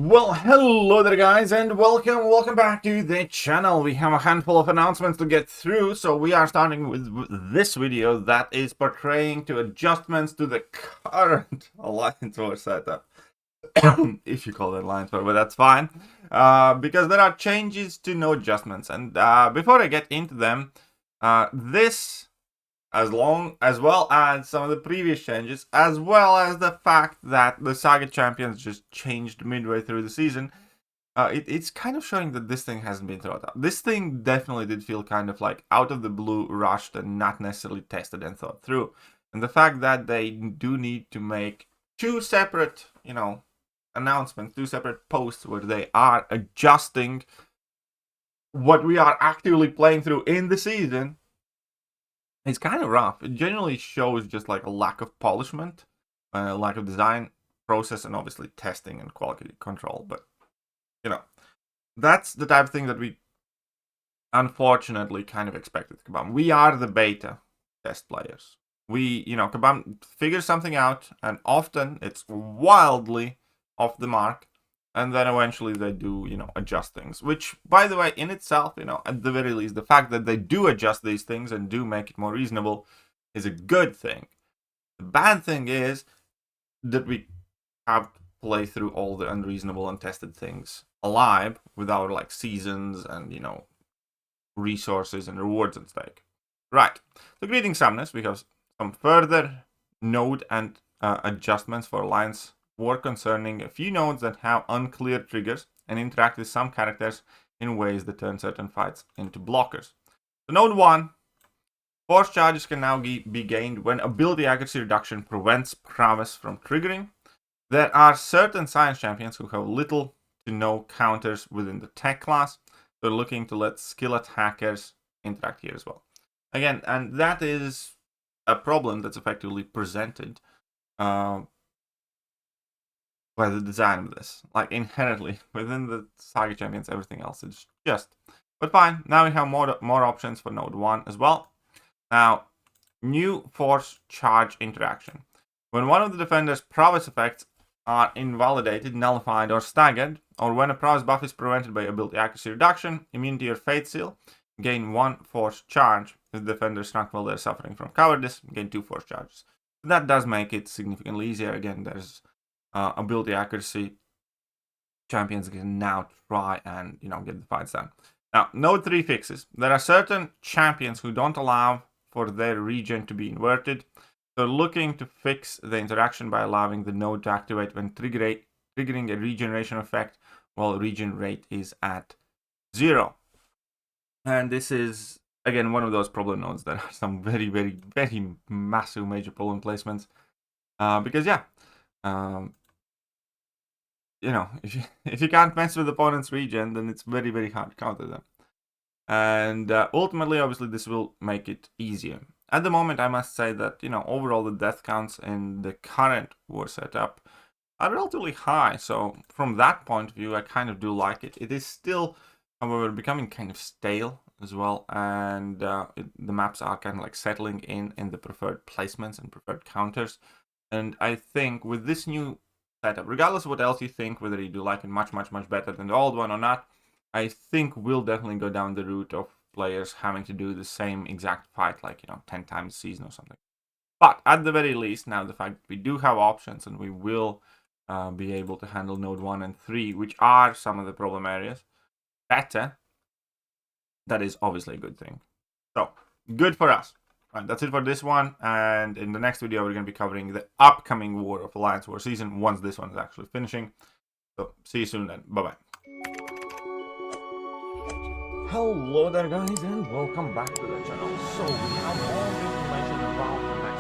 Well, hello there guys, and welcome back to the channel. We have a handful of announcements to get through, so we are starting with this video that is portraying to adjustments to the current Alliance War setup. If you call it Alliance War, but that's fine, because there are changes to no adjustments. And before I get into them, this as well as some of the previous changes, as well as the fact that the Saga champions just changed midway through the season, it's kind of showing that this thing hasn't been thought out. This thing definitely did feel kind of like out of the blue, rushed, and not necessarily tested and thought through. And the fact that they do need to make two separate, announcements, two separate posts where they are adjusting what we are actively playing through in the season, it's kind of rough. It generally shows just like a lack of polishment, lack of design process, and obviously testing and quality control. But, that's the type of thing that we unfortunately kind of expected Kabam. We are the beta test players. Kabam figures something out, and often it's wildly off the mark. And then eventually they do, adjust things. Which, by the way, in itself, at the very least, the fact that they do adjust these things and do make it more reasonable is a good thing. The bad thing is that we have to play through all the unreasonable, untested things alive with our, seasons and, resources and rewards at stake. Right. So, greetings, Samnus. We have some further node and adjustments for Alliance War concerning a few nodes that have unclear triggers and interact with some characters in ways that turn certain fights into blockers. So node 1, force charges can now be gained when ability accuracy reduction prevents prowess from triggering. There are certain science champions who have little to no counters within the tech class, so looking to let skill attackers interact here as well. Again, and that is a problem that's effectively presented by the design of this. Inherently, within the Saga champions, everything else is just. But fine, now we have more options for node 1 as well. Now, new force charge interaction. When one of the defender's prowess effects are invalidated, nullified, or staggered, or when a prowess buff is prevented by ability accuracy reduction, immunity, or fate seal, gain 1 force charge. If the defender is not while they're suffering from cowardice, gain 2 force charges. That does make it significantly easier. Again, there's ability accuracy champions can now try and get the fights done. Now, node 3 fixes. There are certain champions who don't allow for their regen to be inverted. So looking to fix the interaction by allowing the node to activate when triggering a regeneration effect while regen rate is at 0. And this is again one of those problem nodes that are some very, very, very massive major problem placements. Because if you can't mess with opponent's regen, then it's very, very hard to counter them. And ultimately, obviously, this will make it easier. At the moment, I must say that, overall the death counts in the current war setup are relatively high. So from that point of view, I kind of do like it. It is still, however, becoming kind of stale as well. And the maps are kind of settling in the preferred placements and preferred counters. And I think with this new setup, regardless of what else you think, whether you do like it much, much, much better than the old one or not, I think we'll definitely go down the route of players having to do the same exact fight 10 times a season or something. But at the very least, now the fact that we do have options and we will be able to handle node 1 and 3, which are some of the problem areas, better, that is obviously a good thing. So, good for us. Right, that's it for this one, and in the next video we're going to be covering the upcoming War of Alliance War season once this one is actually finishing. So, see you soon then. Bye-bye. Hello there guys, and welcome back to the channel. So, we have all the information about the next